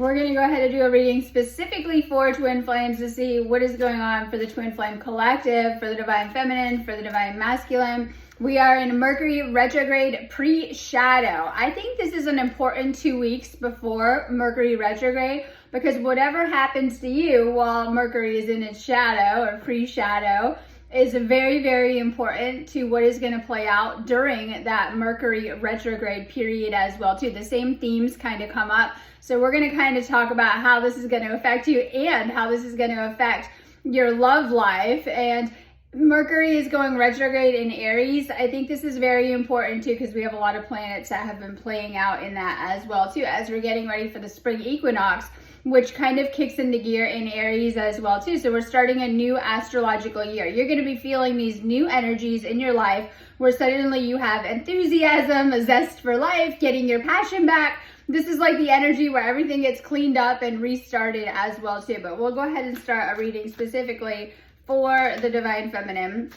We're going to go ahead and do a reading specifically for twin flames to see what is going on for the twin flame collective, for the divine feminine, for the divine masculine. We are in Mercury retrograde pre-shadow. I think this is an important 2 weeks before Mercury retrograde, because whatever happens to you while Mercury is in its shadow or pre-shadow is very, very important to what is going to play out during that Mercury retrograde period as well too. The same themes kind of come up. So we're going to kind of talk about how this is going to affect you and how this is going to affect your love life. And Mercury is going retrograde in Aries. I think this is very important too, because we have a lot of planets that have been playing out in that as well too, as we're getting ready for the spring equinox, which kind of kicks into gear in Aries as well too. So we're starting a new astrological year. You're going to be feeling these new energies in your life where suddenly you have enthusiasm, a zest for life, getting your passion back. This is like the energy where everything gets cleaned up and restarted as well too. But we'll go ahead and start a reading specifically for the divine feminine.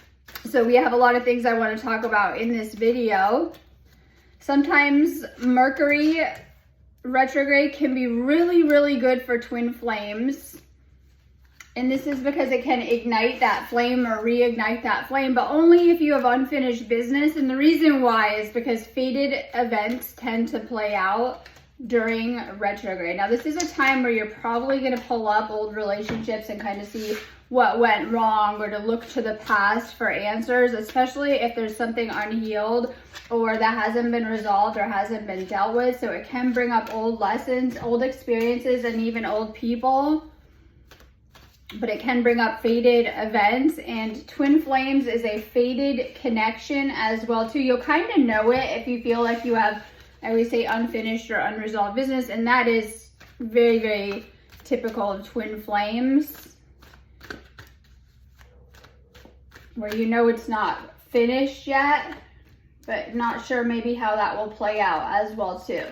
So we have a lot of things I want to talk about in this video. Sometimes Mercury retrograde can be really, really good for twin flames. And this is because it can ignite that flame or reignite that flame, but only if you have unfinished business. And the reason why is because fated events tend to play out during retrograde. Now, this is a time where you're probably going to pull up old relationships and kind of see what went wrong, or to look to the past for answers, especially if there's something unhealed or that hasn't been resolved or hasn't been dealt with. So it can bring up old lessons, old experiences, and even old people. But it can bring up fated events, and twin flames is a fated connection as well too. You'll kind of know it if you feel like you have, I always say, unfinished or unresolved business, and that is very, very typical of twin flames, where you know it's not finished yet, but not sure maybe how that will play out as well too.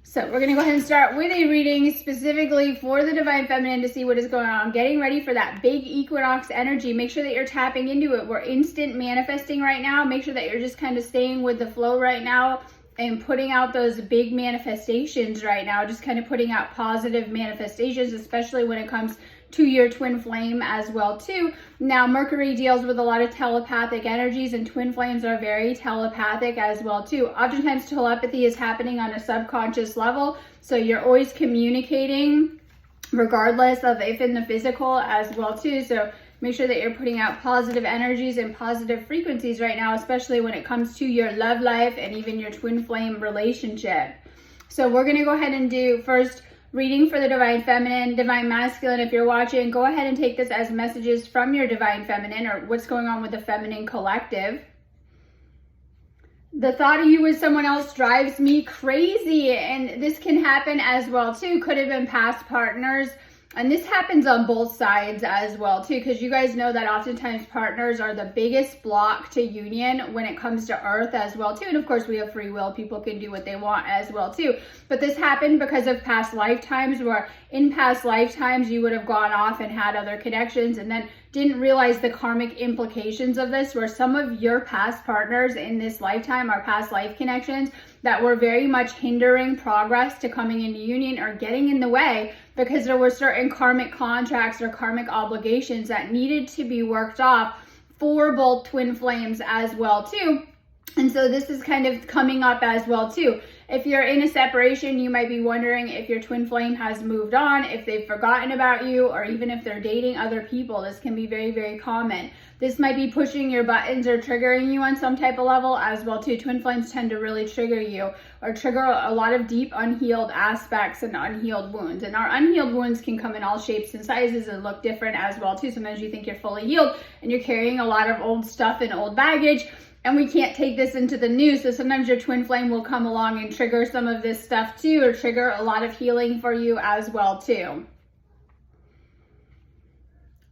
So we're going to go ahead and start with a reading specifically for the divine feminine to see what is going on. Getting ready for that big equinox energy. Make sure that you're tapping into it. We're instant manifesting right now. Make sure that you're just kind of staying with the flow right now and putting out those big manifestations right now. Just kind of putting out positive manifestations, especially when it comes to your twin flame as well too. Now, Mercury deals with a lot of telepathic energies, and twin flames are very telepathic as well too. Oftentimes telepathy is happening on a subconscious level, so you're always communicating regardless of if in the physical as well too. So make sure that you're putting out positive energies and positive frequencies right now, especially when it comes to your love life and even your twin flame relationship. So we're going to go ahead and do first reading for the divine feminine, divine masculine. If you're watching, go ahead and take this as messages from your divine feminine, or what's going on with the feminine collective. The thought of you with someone else drives me crazy, and this can happen as well too. Could have been past partners, and this happens on both sides as well too, because you guys know that oftentimes partners are the biggest block to union when it comes to earth as well too. And of course we have free will, people can do what they want as well too. But this happened because of past lifetimes, where in past lifetimes you would have gone off and had other connections and then didn't realize the karmic implications of this, where some of your past partners in this lifetime are past life connections that were very much hindering progress to coming into union or getting in the way, because there were certain karmic contracts or karmic obligations that needed to be worked off for both twin flames as well too. And so this is kind of coming up as well too. If you're in a separation, you might be wondering if your twin flame has moved on, if they've forgotten about you, or even if they're dating other people. This can be very, very common. This might be pushing your buttons or triggering you on some type of level as well too. Twin flames tend to really trigger you, or trigger a lot of deep unhealed aspects and unhealed wounds. And our unhealed wounds can come in all shapes and sizes and look different as well too. Sometimes you think you're fully healed and you're carrying a lot of old stuff and old baggage, and we can't take this into the new. So sometimes your twin flame will come along and trigger some of this stuff too, or trigger a lot of healing for you as well too.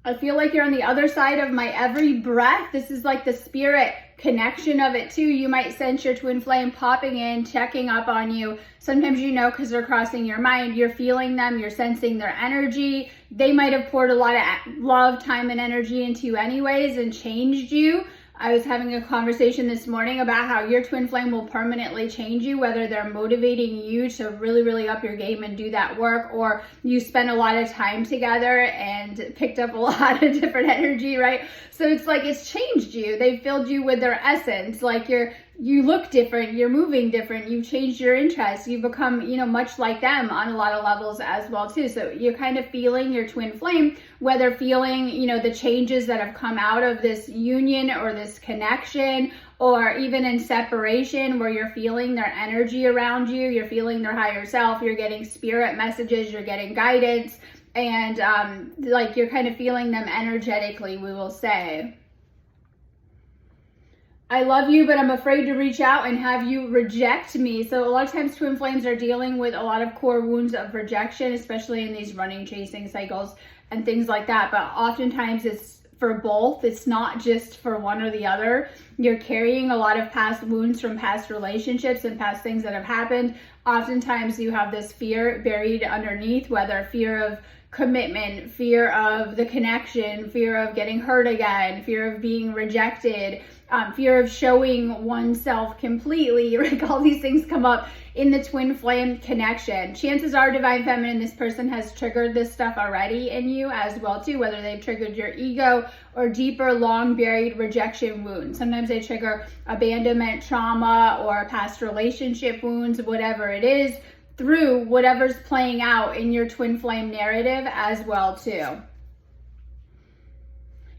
I feel like you're on the other side of my every breath. This is like the spirit connection of it too. You might sense your twin flame popping in, checking up on you. Sometimes you know because they're crossing your mind. You're feeling them, you're sensing their energy. They might have poured a lot of love, time, and energy into you anyways and changed you. I was having a conversation this morning about how your twin flame will permanently change you, whether they're motivating you to really, really up your game and do that work, or you spend a lot of time together and picked up a lot of different energy, right? So it's like it's changed you. They filled you with their essence. Like you look different, you're moving different, you've changed your interests, you've become, much like them on a lot of levels as well too. So you're kind of feeling your twin flame, whether feeling, the changes that have come out of this union or this connection, or even in separation where you're feeling their energy around you, you're feeling their higher self, you're getting spirit messages, you're getting guidance, and like you're kind of feeling them energetically, we will say. I love you, but I'm afraid to reach out and have you reject me. So a lot of times twin flames are dealing with a lot of core wounds of rejection, especially in these running, chasing cycles and things like that. But oftentimes it's for both. It's not just for one or the other. You're carrying a lot of past wounds from past relationships and past things that have happened. Oftentimes you have this fear buried underneath, whether fear of commitment, fear of the connection, fear of getting hurt again, fear of being rejected, fear of showing oneself completely, like all these things come up in the twin flame connection. Chances are, Divine Feminine, this person has triggered this stuff already in you as well too, whether they've triggered your ego or deeper, long buried rejection wounds. Sometimes they trigger abandonment trauma or past relationship wounds, whatever it is, through whatever's playing out in your twin flame narrative as well too.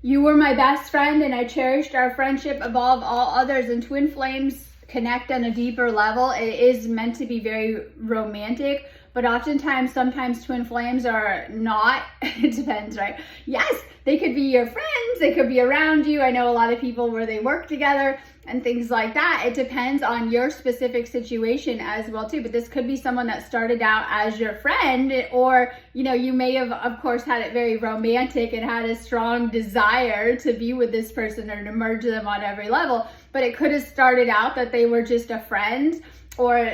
You were my best friend and I cherished our friendship above all others. And twin flames connect on a deeper level. It is meant to be very romantic, but oftentimes, sometimes twin flames are not. It depends, right? Yes, they could be your friends. They could be around you. I know a lot of people where they work together and things like that. It depends on your specific situation as well too. But this could be someone that started out as your friend, or, you may have, of course, had it very romantic and had a strong desire to be with this person or to merge them on every level. But it could have started out that they were just a friend, or,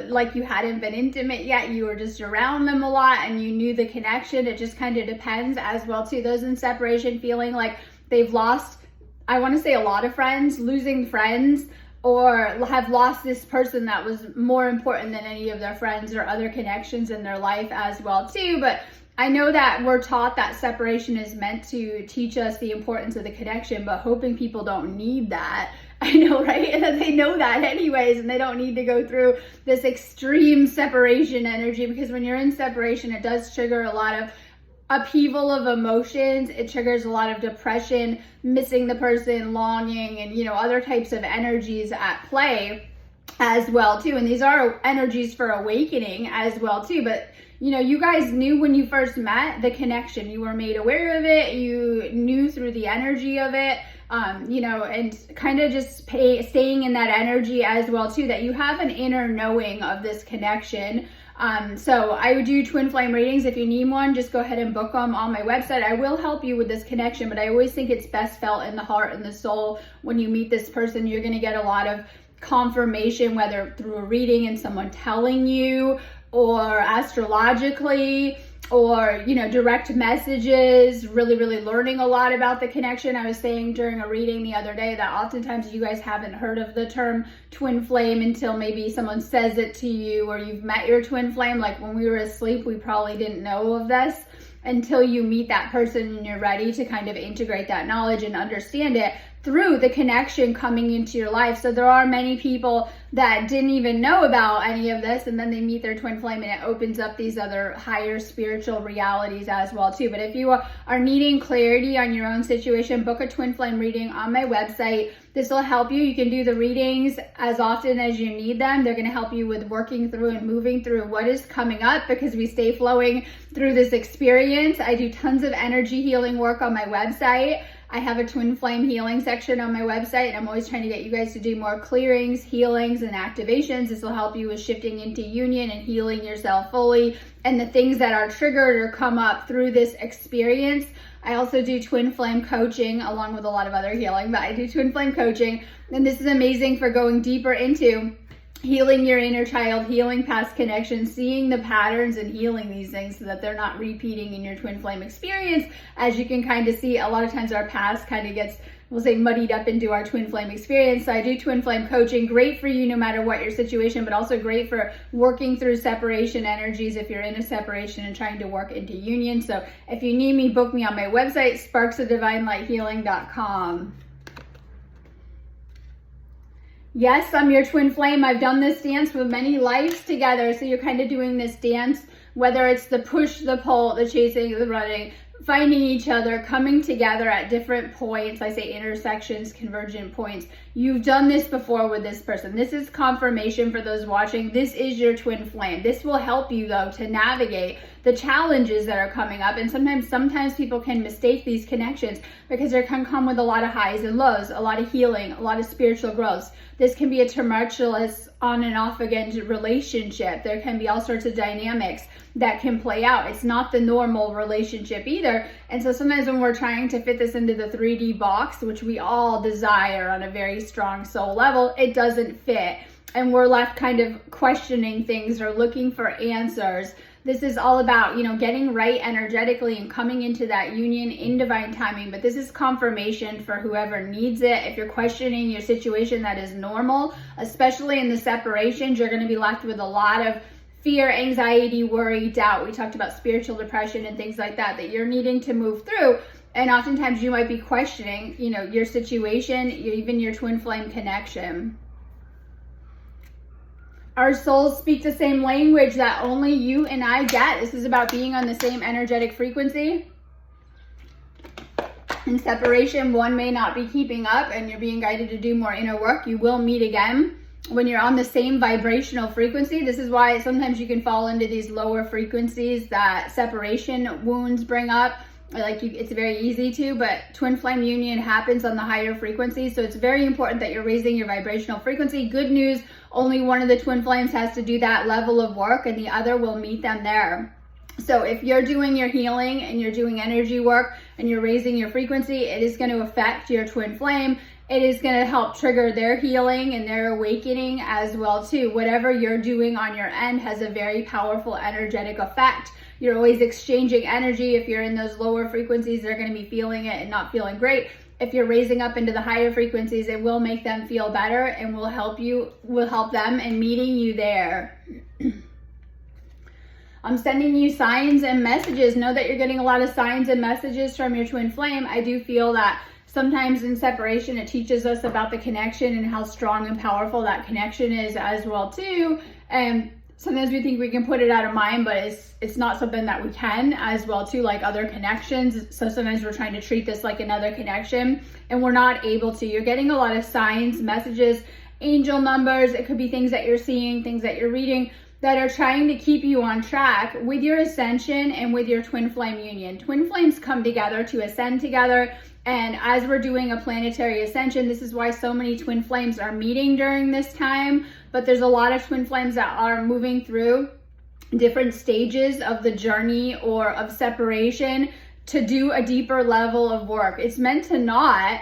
like you hadn't been intimate yet, you were just around them a lot and you knew the connection. It just kind of depends as well too. Those in separation feeling like they've lost, I want to say a lot of friends, losing friends, or have lost this person that was more important than any of their friends or other connections in their life as well too. But I know that we're taught that separation is meant to teach us the importance of the connection, but hoping people don't need that. I know, right? And that they know that anyways, and they don't need to go through this extreme separation energy, because when you're in separation, it does trigger a lot of upheaval of emotions. It triggers a lot of depression, missing the person, longing, and, other types of energies at play as well too. And these are energies for awakening as well too. But you guys knew when you first met the connection. You were made aware of it. You knew through the energy of it. And kind of just staying in that energy as well too, that you have an inner knowing of this connection. So I would do twin flame readings. If you need one, just go ahead and book them on my website. I will help you with this connection, but I always think it's best felt in the heart and the soul. When you meet this person, you're going to get a lot of confirmation, whether through a reading and someone telling you, or astrologically, or direct messages, really learning a lot about the connection. I was saying during a reading the other day that oftentimes you guys haven't heard of the term twin flame until maybe someone says it to you, or you've met your twin flame. Like when we were asleep, we probably didn't know of this until you meet that person and you're ready to kind of integrate that knowledge and understand it through the connection coming into your life. So there are many people that didn't even know about any of this, and then they meet their twin flame and it opens up these other higher spiritual realities as well too. But if you are needing clarity on your own situation, book a twin flame reading on my website. This will help you. You can do the readings as often as you need them. They're going to help you with working through and moving through what is coming up, because we stay flowing through this experience. I do tons of energy healing work on my website. I have a twin flame healing section on my website, and I'm always trying to get you guys to do more clearings, healings, and activations. This will help you with shifting into union and healing yourself fully, and the things that are triggered or come up through this experience. I also do twin flame coaching along with a lot of other healing, but I do twin flame coaching, and this is amazing for going deeper into healing your inner child, healing past connections, seeing the patterns and healing these things so that they're not repeating in your twin flame experience. As you can kind of see, a lot of times our past kind of gets, we'll say, muddied up into our twin flame experience. So I do twin flame coaching, great for you no matter what your situation, but also great for working through separation energies if you're in a separation and trying to work into union. So if you need me, book me on my website, sparksofdivinelighthealing.com. Yes, I'm your twin flame. I've done this dance with many lives together. So you're kind of doing this dance, whether it's the push, the pull, the chasing, the running, finding each other, coming together at different points. I say intersections, convergent points. You've done this before with this person. This is confirmation for those watching. This is your twin flame. This will help you though to navigate the challenges that are coming up. And sometimes people can mistake these connections because they can come with a lot of highs and lows, a lot of healing, a lot of spiritual growth. This can be a tumultuous on and off again relationship. There can be all sorts of dynamics that can play out. It's not the normal relationship either. And so sometimes when we're trying to fit this into the 3D box, which we all desire on a very strong soul level, it doesn't fit. And we're left kind of questioning things or looking for answers. This is all about, getting right energetically and coming into that union in divine timing. But this is confirmation for whoever needs it. If you're questioning your situation, that is normal, especially in the separations. You're going to be left with a lot of fear, anxiety, worry, doubt. We talked about spiritual depression and things like that you're needing to move through. And oftentimes you might be questioning, your situation, even your twin flame connection. Our souls speak the same language that only you and I get. This is about being on the same energetic frequency. In separation, one may not be keeping up and you're being guided to do more inner work. You will meet again when you're on the same vibrational frequency. This is why sometimes you can fall into these lower frequencies that separation wounds bring up. It's very easy to, but twin flame union happens on the higher frequencies. So it's very important that you're raising your vibrational frequency. Good news, only one of the twin flames has to do that level of work and the other will meet them there. So if you're doing your healing and you're doing energy work and you're raising your frequency, it is going to affect your twin flame. It is going to help trigger their healing and their awakening as well too. Whatever you're doing on your end has a very powerful energetic effect. You're always exchanging energy. If you're in those lower frequencies, they're going to be feeling it and not feeling great. If you're raising up into the higher frequencies, it will make them feel better and will help them in meeting you there. I'm sending you signs and messages. Know that you're getting a lot of signs and messages from your twin flame. I do feel that sometimes in separation, it teaches us about the connection and how strong and powerful that connection is as well too. And sometimes we think we can put it out of mind, but it's not something that we can as well too, like other connections. So sometimes we're trying to treat this like another connection and we're not able to. You're getting a lot of signs, messages, angel numbers. It could be things that you're seeing, things that you're reading that are trying to keep you on track with your ascension and with your twin flame union. Twin flames come together to ascend together. And as we're doing a planetary ascension, this is why so many twin flames are meeting during this time. But there's a lot of twin flames that are moving through different stages of the journey or of separation to do a deeper level of work. It's meant to not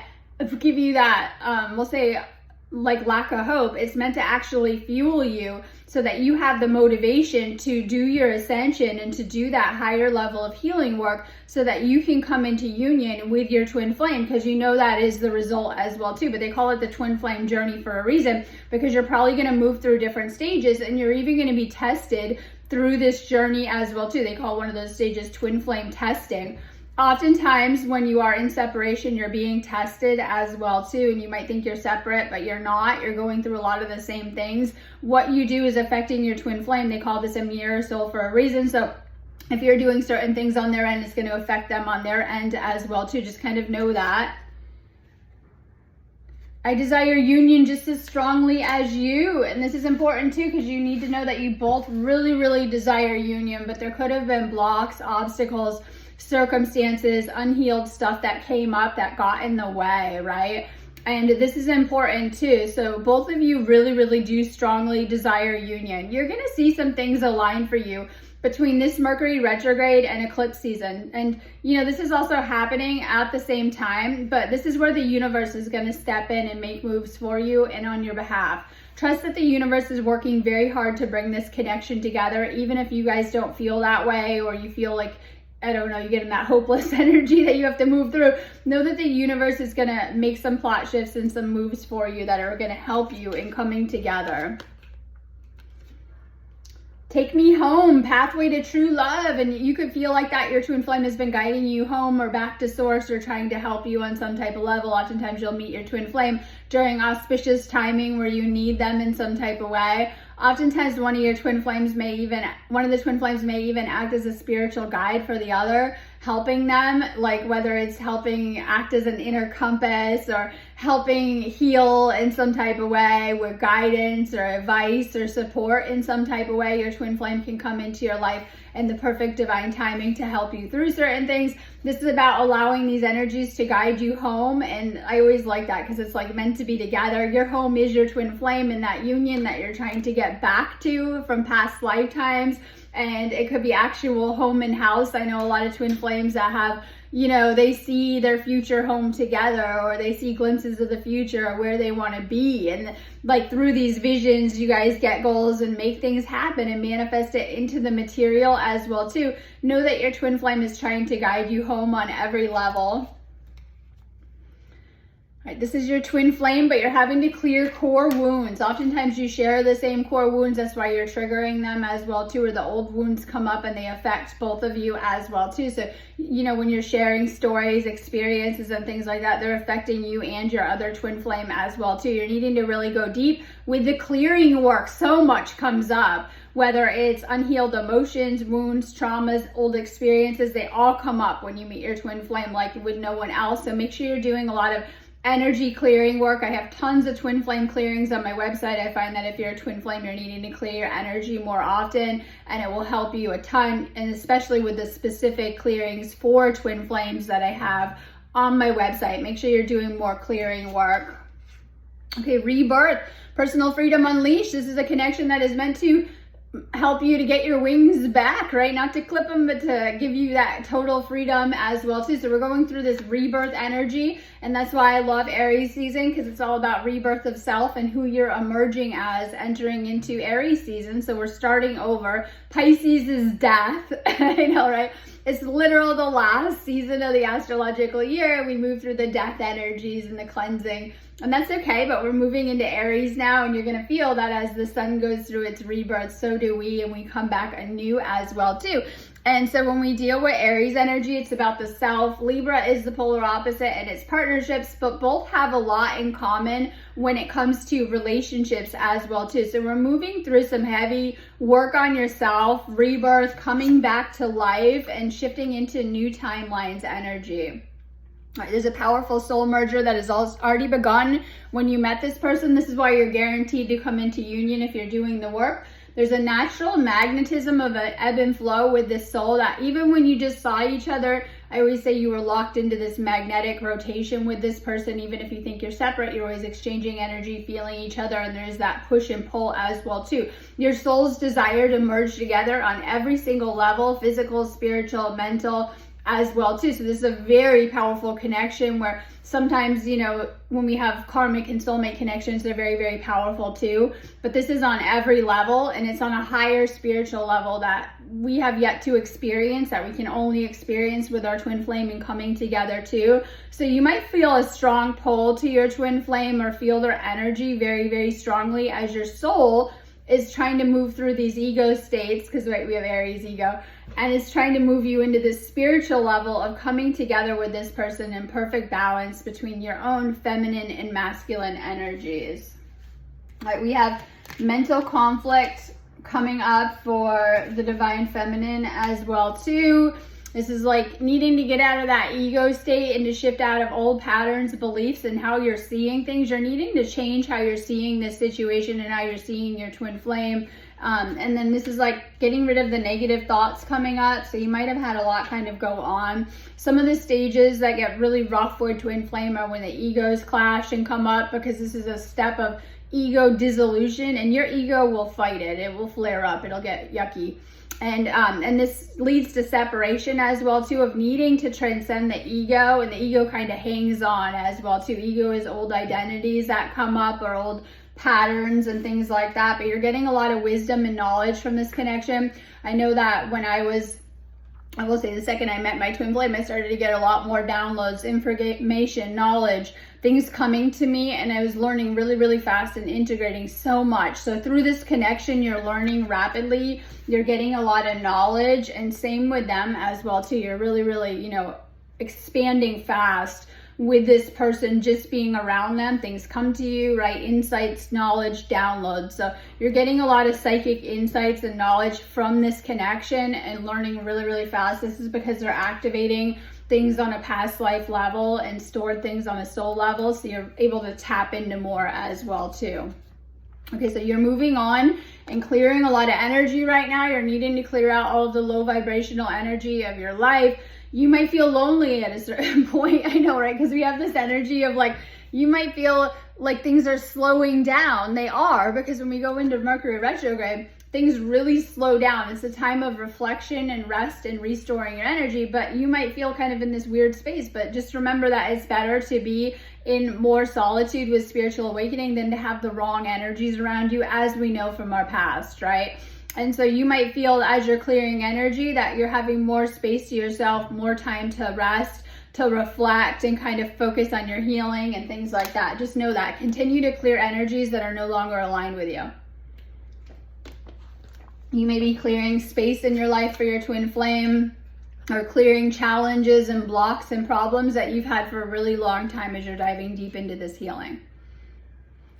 give you that, we'll say, like lack of hope. It's meant to actually fuel you so that you have the motivation to do your ascension and to do that higher level of healing work so that you can come into union with your twin flame, because you know that is the result as well too. But they call it the twin flame journey for a reason, because you're probably going to move through different stages and you're even going to be tested through this journey as well too. They call one of those stages twin flame testing. Oftentimes when you are in separation, you're being tested as well too, and you might think you're separate, but you're not. You're going through a lot of the same things. What you do is affecting your twin flame. They call this a mirror soul for a reason. So if you're doing certain things on their end, it's going to affect them on their end as well too. Just kind of know that. I desire union just as strongly as you. And this is important too, because you need to know that you both really, really desire union, but there could have been blocks, obstacles, circumstances, unhealed stuff that came up that got in the way, right? And this is important too. So both of you really, really do strongly desire union. You're going to see some things align for you between this Mercury retrograde and eclipse season. And this is also happening at the same time, but this is where the universe is going to step in and make moves for you and on your behalf. Trust that the universe is working very hard to bring this connection together, even if you guys don't feel that way, or you feel like, I don't know, you get in that hopeless energy that you have to move through. Know that the universe is going to make some plot shifts and some moves for you that are going to help you in coming together. Take me home, pathway to true love. And you could feel like that your twin flame has been guiding you home or back to source or trying to help you on some type of level. Oftentimes you'll meet your twin flame during auspicious timing where you need them in some type of way. Oftentimes one of the twin flames may even act as a spiritual guide for the other, helping them, like whether it's helping act as an inner compass or helping heal in some type of way with guidance or advice or support in some type of way. Your twin flame can come into your life in the perfect divine timing to help you through certain things. This is about allowing these energies to guide you home. And I always like that because it's like meant to be together. Your home is your twin flame in that union that you're trying to get back to from past lifetimes. And it could be actual home and house. I know a lot of twin flames that have, you know, they see their future home together, or they see glimpses of the future or where they want to be. And like through these visions, you guys get goals and make things happen and manifest it into the material as well too. Know that your twin flame is trying to guide you home on every level. Right, this is your twin flame, but you're having to clear core wounds. Oftentimes you share the same core wounds. That's why you're triggering them as well too, or the old wounds come up and they affect both of you as well too. So, you know, when you're sharing stories, experiences and things like that, they're affecting you and your other twin flame as well too. You're needing to really go deep with the clearing work. So much comes up, whether it's unhealed emotions, wounds, traumas, old experiences, they all come up when you meet your twin flame like with no one else. So make sure you're doing a lot of energy clearing work. I have tons of twin flame clearings on my website. I find that if you're a twin flame, you're needing to clear your energy more often, and it will help you a ton, and especially with the specific clearings for twin flames that I have on my website. Make sure you're doing more clearing work. Okay, rebirth, personal freedom unleashed. This is a connection that is meant to help you to get your wings back, right? Not to clip them, but to give you that total freedom as well too. So we're going through this rebirth energy, and that's why I love Aries season, because it's all about rebirth of self and who you're emerging as entering into Aries season. So we're starting over. Pisces is death. I know, right? It's literal the last season of the astrological year. We move through the death energies and the cleansing, and that's okay, but we're moving into Aries now, and you're going to feel that as the sun goes through its rebirth, so do we, and we come back anew as well too. And so when we deal with Aries energy, it's about the self. Libra is the polar opposite, and it's partnerships, but both have a lot in common when it comes to relationships as well too. So we're moving through some heavy work on yourself, rebirth, coming back to life, and shifting into new timelines energy. Right, there's a powerful soul merger that has already begun when you met this person. This is why you're guaranteed to come into union if you're doing the work. There's a natural magnetism of an ebb and flow with this soul that even when you just saw each other, I always say you were locked into this magnetic rotation with this person. Even if you think you're separate, you're always exchanging energy, feeling each other, and there's that push and pull as well too. Your souls desire to merge together on every single level, physical, spiritual, mental, as well too. So this is a very powerful connection where sometimes, you know, when we have karmic and soulmate connections, they're very, very powerful too. But this is on every level, and it's on a higher spiritual level that we have yet to experience, that we can only experience with our twin flame and coming together too. So you might feel a strong pull to your twin flame or feel their energy very, very strongly as your soul is trying to move through these ego states, because right, we have Aries ego, and it's trying to move you into this spiritual level of coming together with this person in perfect balance between your own feminine and masculine energies. All right, we have mental conflict coming up for the divine feminine as well too. This is like needing to get out of that ego state and to shift out of old patterns, beliefs, and how you're seeing things. You're needing to change how you're seeing this situation and how you're seeing your twin flame. And then this is like getting rid of the negative thoughts coming up. So you might have had a lot kind of go on. Some of the stages that get really rough with twin flame are when the egos clash and come up, because this is a step of ego dissolution, and your ego will fight it. It will flare up. It'll get yucky. And this leads to separation as well too, of needing to transcend the ego, and the ego kind of hangs on as well too. Ego is old identities that come up, or old patterns and things like that, but you're getting a lot of wisdom and knowledge from this connection. I know that when I will say the second I met my twin flame, I started to get a lot more downloads, information, knowledge, things coming to me, and I was learning really, really fast and integrating so much. So through this connection, you're learning rapidly, you're getting a lot of knowledge, and same with them as well too. You're really, really, expanding fast with this person, just being around them. Things come to you, right? Insights, knowledge, downloads. So you're getting a lot of psychic insights and knowledge from this connection and learning really, really fast. This is because they're activating things on a past life level and stored things on a soul level. So you're able to tap into more as well too. Okay, so you're moving on and clearing a lot of energy right now. You're needing to clear out all of the low vibrational energy of your life. You might feel lonely at a certain point. I know, right? Because we have this energy of like, you might feel like things are slowing down. They are, because when we go into Mercury retrograde, things really slow down. It's a time of reflection and rest and restoring your energy, but you might feel kind of in this weird space. But just remember that it's better to be in more solitude with spiritual awakening than to have the wrong energies around you, as we know from our past, right? And so you might feel as you're clearing energy that you're having more space to yourself, more time to rest, to reflect, and kind of focus on your healing and things like that. Just know that. Continue to clear energies that are no longer aligned with you. You may be clearing space in your life for your twin flame, or clearing challenges and blocks and problems that you've had for a really long time as you're diving deep into this healing.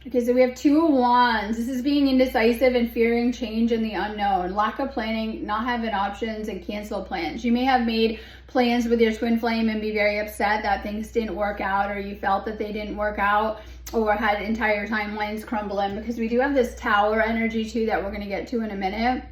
Okay, so we have Two of Wands. This is being indecisive and fearing change in the unknown, lack of planning, not having options, and cancel plans. You may have made plans with your twin flame and be very upset that things didn't work out, or you felt that they didn't work out, or had entire timelines crumbling, because we do have this Tower energy too that we're going to get to in a minute.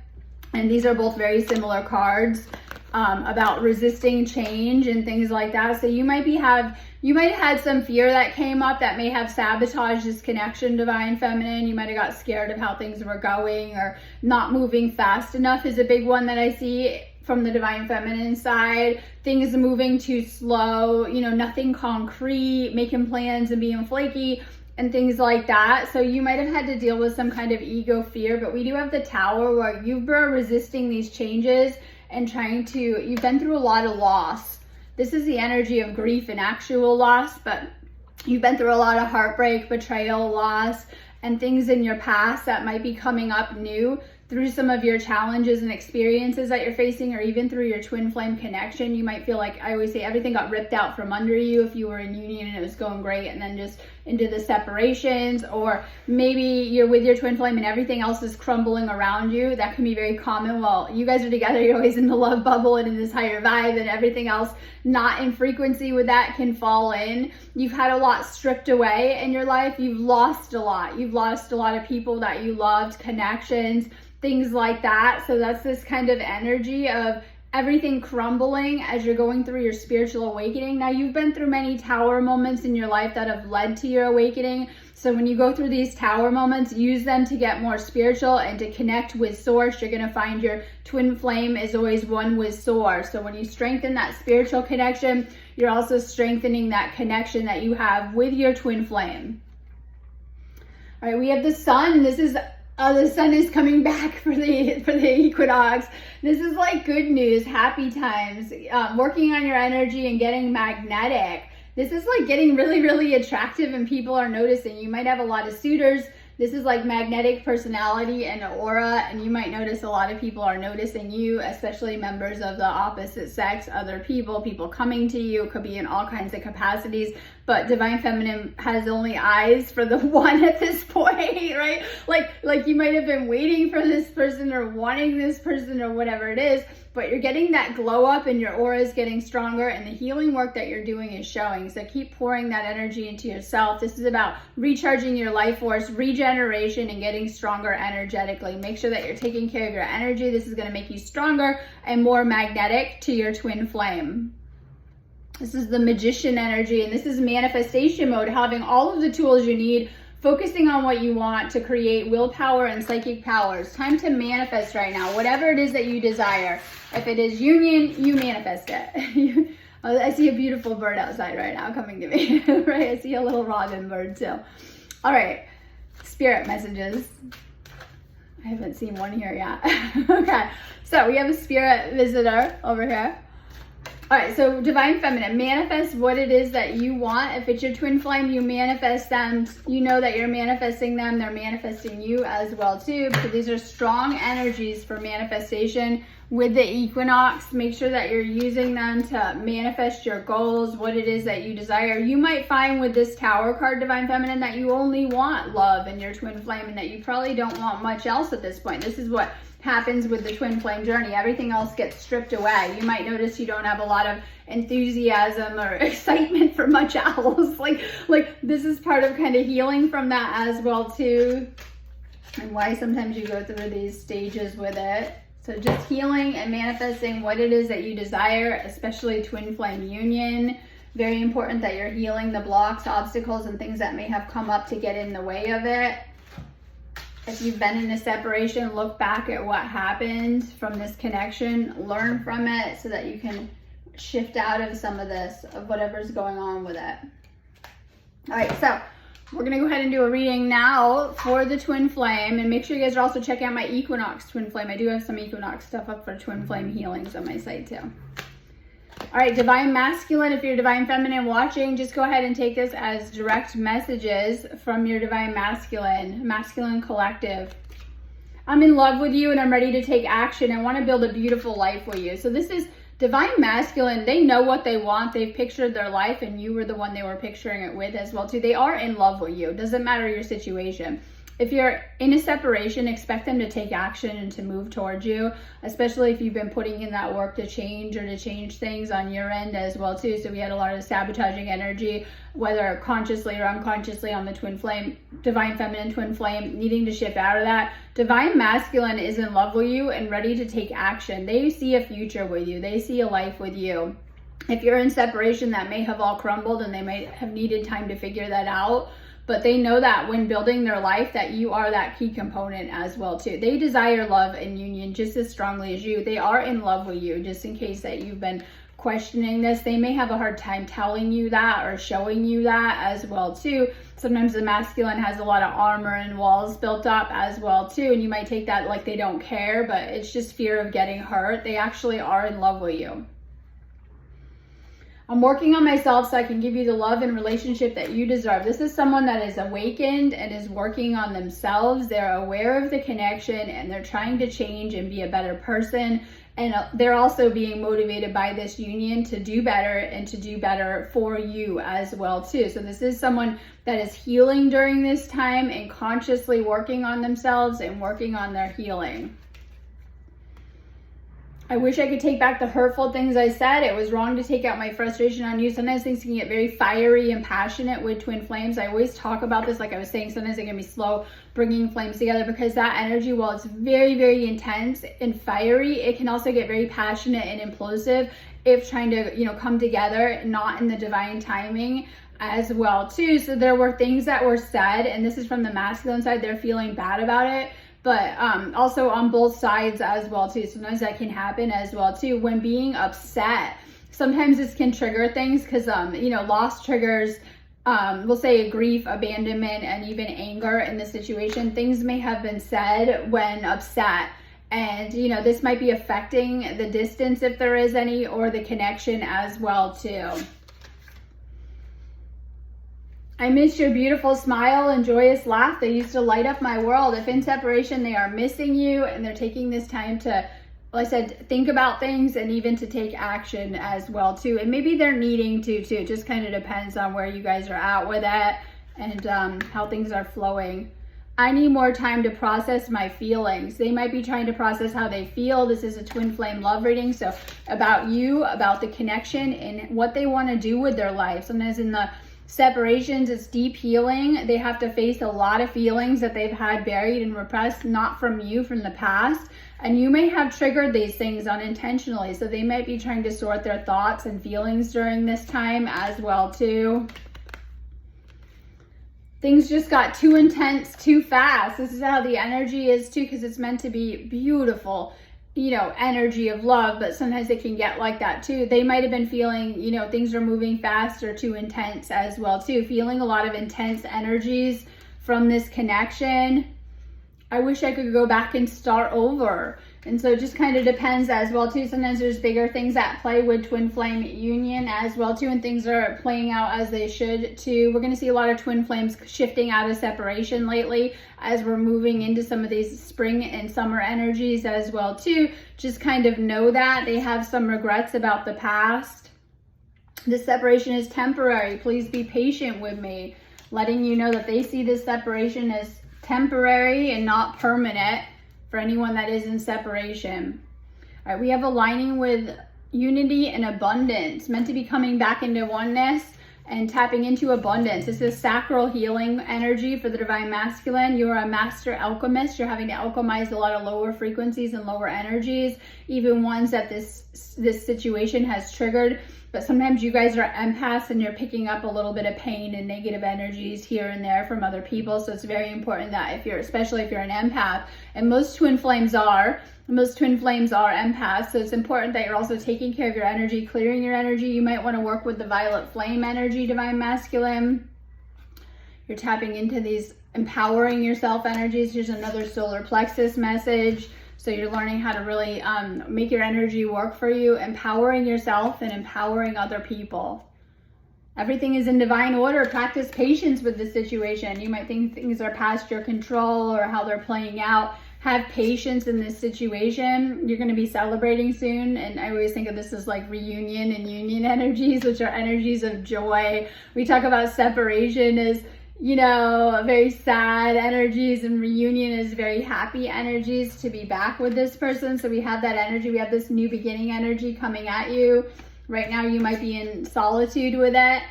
And these are both very similar cards about resisting change and things like that. So you might have had some fear that came up that may have sabotaged this connection, Divine Feminine. You might have got scared of how things were going, or not moving fast enough is a big one that I see from the Divine Feminine side. Things moving too slow, nothing concrete, making plans and being flaky and things like that. So you might have had to deal with some kind of ego fear, but we do have the Tower where you've been resisting these changes and you've been through a lot of loss. This is the energy of grief and actual loss, but you've been through a lot of heartbreak, betrayal, loss, and things in your past that might be coming up new through some of your challenges and experiences that you're facing, or even through your twin flame connection. You might feel like, I always say, everything got ripped out from under you if you were in union and it was going great, and then just into the separations. Or maybe you're with your twin flame and everything else is crumbling around you. That can be very common. While you guys are together, you're always in the love bubble and in this higher vibe, and everything else not in frequency with that can fall in. You've had a lot stripped away in your life. You've lost a lot. You've lost a lot of people that you loved, connections, things like that. So that's this kind of energy of everything crumbling as you're going through your spiritual awakening. Now, you've been through many Tower moments in your life that have led to your awakening. So when you go through these Tower moments, use them to get more spiritual and to connect with Source. You're going to find your twin flame is always one with Source. So when you strengthen that spiritual connection, you're also strengthening that connection that you have with your twin flame. All right, we have the Sun. This is the Sun is coming back for the equinox. This is like good news, happy times, working on your energy and getting magnetic. This is like getting really, really attractive, and people are noticing. You might have a lot of suitors. This is like magnetic personality and aura, and you might notice a lot of people are noticing you, especially members of the opposite sex, other people coming to you. It could be in all kinds of capacities, but Divine Feminine has only eyes for the one at this point, right? Like you might have been waiting for this person or wanting this person or whatever it is, but you're getting that glow up and your aura is getting stronger, and the healing work that you're doing is showing. So keep pouring that energy into yourself. This is about recharging your life force, regeneration, and getting stronger energetically. Make sure that you're taking care of your energy. This is going to make you stronger and more magnetic to your twin flame. This is the Magician energy, and this is manifestation mode, having all of the tools you need, focusing on what you want to create willpower and psychic powers. Time to manifest right now, whatever it is that you desire. If it is union, you manifest it. I see a beautiful bird outside right now coming to me, right? I see a little robin bird too. All right. spirit messages. I haven't seen one here yet. Okay, so we have a spirit visitor over here. All right, so Divine Feminine, manifest what it is that you want. If it's your twin flame, you manifest them. You know that you're manifesting them. They're manifesting you as well too. So these are strong energies for manifestation with the equinox. Make sure that you're using them to manifest your goals, what it is that you desire. You might find with this Tower card, Divine Feminine, that you only want love in your twin flame and that you probably don't want much else at this point. This is what happens with the twin flame journey. Everything else gets stripped away. You might notice you don't have a lot of enthusiasm or excitement for much else. like this is part of kind of healing from that as well too, and why sometimes you go through these stages with it. So just healing and manifesting what it is that you desire, especially twin flame union. Very important that you're healing the blocks, obstacles, and things that may have come up to get in the way of it. If you've been in a separation, look back at what happened from this connection, learn from it so that you can shift out of some of this, of whatever's going on with it. All right, so we're gonna go ahead and do a reading now for the twin flame, and make sure you guys are also checking out my equinox twin flame. I do have some equinox stuff up for twin flame healings on my site too. All right, Divine Masculine, if you're Divine Feminine watching, just go ahead and take this as direct messages from your Divine Masculine, Masculine Collective. I'm in love with you and I'm ready to take action. I want to build a beautiful life with you. So this is Divine Masculine. They know what they want. They've pictured their life and you were the one they were picturing it with as well too. They are in love with you. Doesn't matter your situation. If you're in a separation, expect them to take action and to move towards you, especially if you've been putting in that work to change or to change things on your end as well too. So we had a lot of sabotaging energy, whether consciously or unconsciously, on the twin flame, Divine Feminine twin flame, needing to shift out of that. Divine Masculine is in love with you and ready to take action. They see a future with you. They see a life with you. If you're in separation, that may have all crumbled and they might have needed time to figure that out. But they know that when building their life, that you are that key component as well too. They desire love and union just as strongly as you. They are in love with you, just in case that you've been questioning this. They may have a hard time telling you that or showing you that as well too. Sometimes the masculine has a lot of armor and walls built up as well too, and you might take that like they don't care, but it's just fear of getting hurt. They actually are in love with you. I'm working on myself so I can give you the love and relationship that you deserve. This is someone that is awakened and is working on themselves. They're aware of the connection and they're trying to change and be a better person. And they're also being motivated by this union to do better and to do better for you as well too. So this is someone that is healing during this time and consciously working on themselves and working on their healing. I wish I could take back the hurtful things I said. It was wrong to take out my frustration on you. Sometimes things can get very fiery and passionate with twin flames. I always talk about this, like I was saying, sometimes it can be slow bringing flames together, because that energy, while it's very, very intense and fiery, it can also get very passionate and implosive if trying to, come together, not in the divine timing as well too. So there were things that were said, and this is from the masculine side, they're feeling bad about it. But also on both sides as well too. Sometimes that can happen as well too. When being upset, sometimes this can trigger things because, loss triggers, we'll say grief, abandonment, and even anger in the situation. Things may have been said when upset. And, this might be affecting the distance if there is any, or the connection as well too. I miss your beautiful smile and joyous laugh. They used to light up my world. If in separation, they are missing you and they're taking this time to, like I said, think about things and even to take action as well too. And maybe they're needing to too. It just kind of depends on where you guys are at with it and how things are flowing. I need more time to process my feelings. They might be trying to process how they feel. This is a twin flame love reading. So about you, about the connection and what they want to do with their life. Sometimes in the separations, it's deep healing. They have to face a lot of feelings that they've had buried and repressed, not from you, from the past. And you may have triggered these things unintentionally. So they might be trying to sort their thoughts and feelings during this time as well too. Things just got too intense, too fast. This is how the energy is too, because it's meant to be beautiful, energy of love, but sometimes it can get like that too. They might have been feeling, things are moving fast or too intense as well too. Feeling a lot of intense energies from this connection, I wish I could go back and start over. And so it just kind of depends as well too. Sometimes there's bigger things at play with twin flame union as well too, and things are playing out as they should too. We're going to see a lot of twin flames shifting out of separation lately as we're moving into some of these spring and summer energies as well too. Just kind of know that they have some regrets about the past. This separation is temporary. Please be patient with me, letting you know that they see this separation as temporary and not permanent for anyone that is in separation. All right, we have aligning with unity and abundance, meant to be coming back into oneness and tapping into abundance. This is sacral healing energy for the divine masculine. You're a master alchemist. You're having to alchemize a lot of lower frequencies and lower energies, even ones that this situation has triggered. But sometimes you guys are empaths and you're picking up a little bit of pain and negative energies here and there from other people. So it's very important that especially if you're an empath, and most twin flames are empaths. So it's important that you're also taking care of your energy, clearing your energy. You might want to work with the violet flame energy, divine masculine. You're tapping into these empowering yourself energies. Here's another solar plexus message. So you're learning how to really make your energy work for you, empowering yourself and empowering other people. Everything is in divine order. Practice patience with the situation. You might think things are past your control or how they're playing out. Have patience in this situation. You're going to be celebrating soon. And I always think of this as like reunion and union energies, which are energies of joy. We talk about separation as, you know, very sad energies, and reunion is very happy energies to be back with this person. So we have that energy. We have this new beginning energy coming at you. Right now you might be in solitude with it,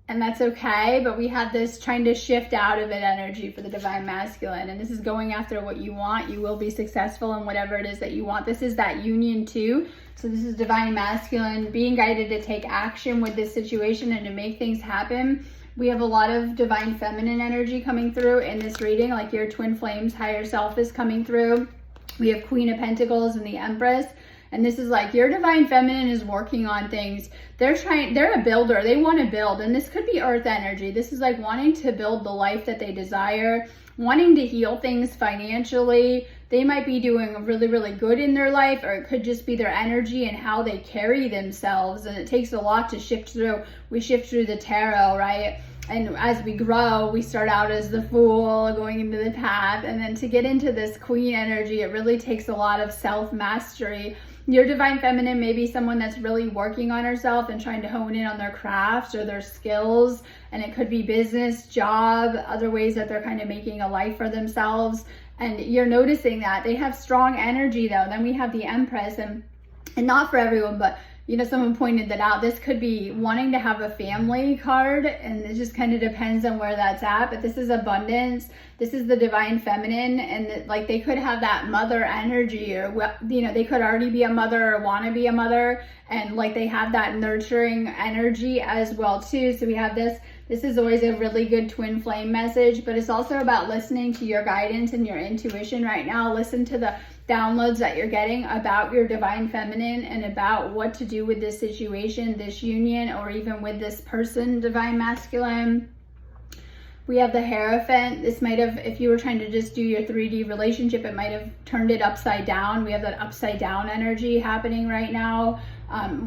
and that's okay. But we have this trying to shift out of it energy for the divine masculine. And this is going after what you want. You will be successful in whatever it is that you want. This is that union too. So this is divine masculine being guided to take action with this situation and to make things happen. We have a lot of divine feminine energy coming through in this reading, like your twin flames higher self is coming through. We have Queen of Pentacles and the Empress. And this is like your divine feminine is working on things. They're a builder. They want to build. And this could be earth energy. This is like wanting to build the life that they desire, wanting to heal things financially. They might be doing really, really good in their life, or it could just be their energy and how they carry themselves. And it takes a lot to shift through. We shift through the tarot, right? And as we grow, we start out as the Fool, going into the path. And then to get into this Queen energy, it really takes a lot of self-mastery. Your divine feminine may be someone that's really working on herself and trying to hone in on their crafts or their skills. And it could be business, job, other ways that they're kind of making a life for themselves. And you're noticing that they have strong energy though. Then we have the Empress, and not for everyone, but you know, someone pointed that out. This could be wanting to have a family card, and it just kind of depends on where that's at. But this is abundance. This is the divine feminine, and like they could have that mother energy, or you know, they could already be a mother or want to be a mother, and like they have that nurturing energy as well too. So we have this. This is always a really good twin flame message, but it's also about listening to your guidance and your intuition right now. Listen to the downloads that you're getting about your divine feminine and about what to do with this situation, this union, or even with this person, divine masculine. We have the Hierophant. This might have, if you were trying to just do your 3D relationship, it might have turned it upside down. We have that upside down energy happening right now.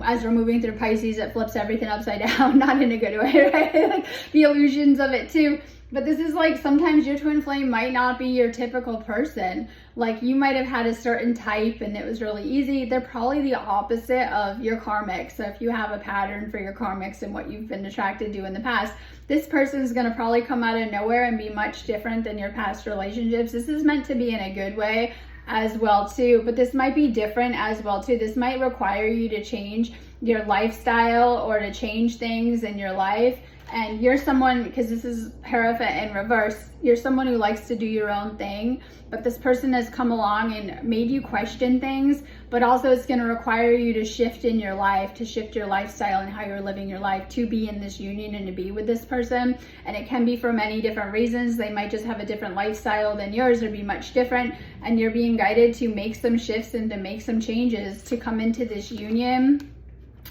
As we're moving through Pisces, it flips everything upside down, not in a good way, right? Like the illusions of it too. But this is like, sometimes your twin flame might not be your typical person. Like you might have had a certain type and it was really easy. They're probably the opposite of your karmic. So if you have a pattern for your karmics and what you've been attracted to in the past, this person is going to probably come out of nowhere and be much different than your past relationships. This is meant to be in a good way as well too, but this might be different as well too. This might require you to change your lifestyle or to change things in your life. And you're someone, because this is Hierophant in reverse, you're someone who likes to do your own thing, but this person has come along and made you question things, but also it's going to require you to shift in your life, to shift your lifestyle and how you're living your life to be in this union and to be with this person. And it can be for many different reasons. They might just have a different lifestyle than yours or be much different. And you're being guided to make some shifts and to make some changes to come into this union.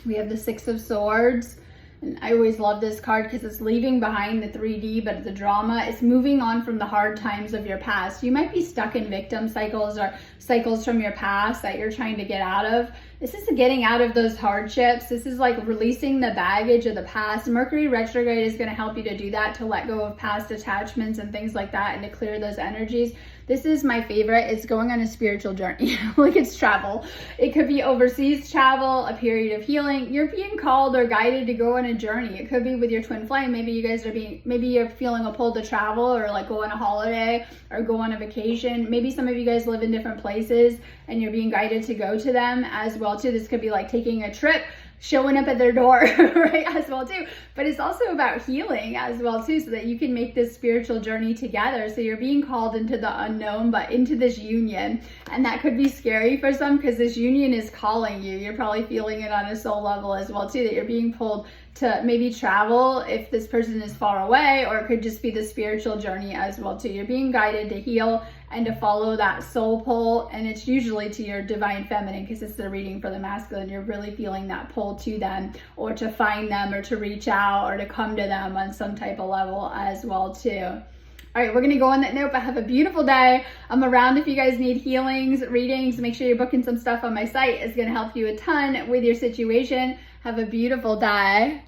We have the Six of Swords. And I always love this card because it's leaving behind the 3D, but the drama. It's moving on from the hard times of your past. You might be stuck in victim cycles or cycles from your past that you're trying to get out of. This is getting out of those hardships. This is like releasing the baggage of the past. Mercury retrograde is going to help you to do that, to let go of past attachments and things like that, and to clear those energies. This is my favorite. It's going on a spiritual journey. Like, it's travel. It could be overseas travel, a period of healing. You're being called or guided to go on a journey. It could be with your twin flame. Maybe you guys are maybe you're feeling a pull to travel, or like go on a holiday or go on a vacation. Maybe some of you guys live in different places and you're being guided to go to them as well too. This could be like taking a trip, showing up at their door, right, as well too. But it's also about healing as well too, so that you can make this spiritual journey together. So you're being called into the unknown, but into this union. And that could be scary for some, because this union is calling you. You're probably feeling it on a soul level as well too, that you're being pulled to maybe travel if this person is far away, or it could just be the spiritual journey as well too. You're being guided to heal and to follow that soul pull, and it's usually to your divine feminine, because it's the reading for the masculine. You're really feeling that pull to them, or to find them, or to reach out, or to come to them on some type of level as well too. All right, we're gonna go on that note, but have a beautiful day. I'm around if you guys need healings, readings. Make sure you're booking some stuff on my site. It's gonna help you a ton with your situation. Have a beautiful day.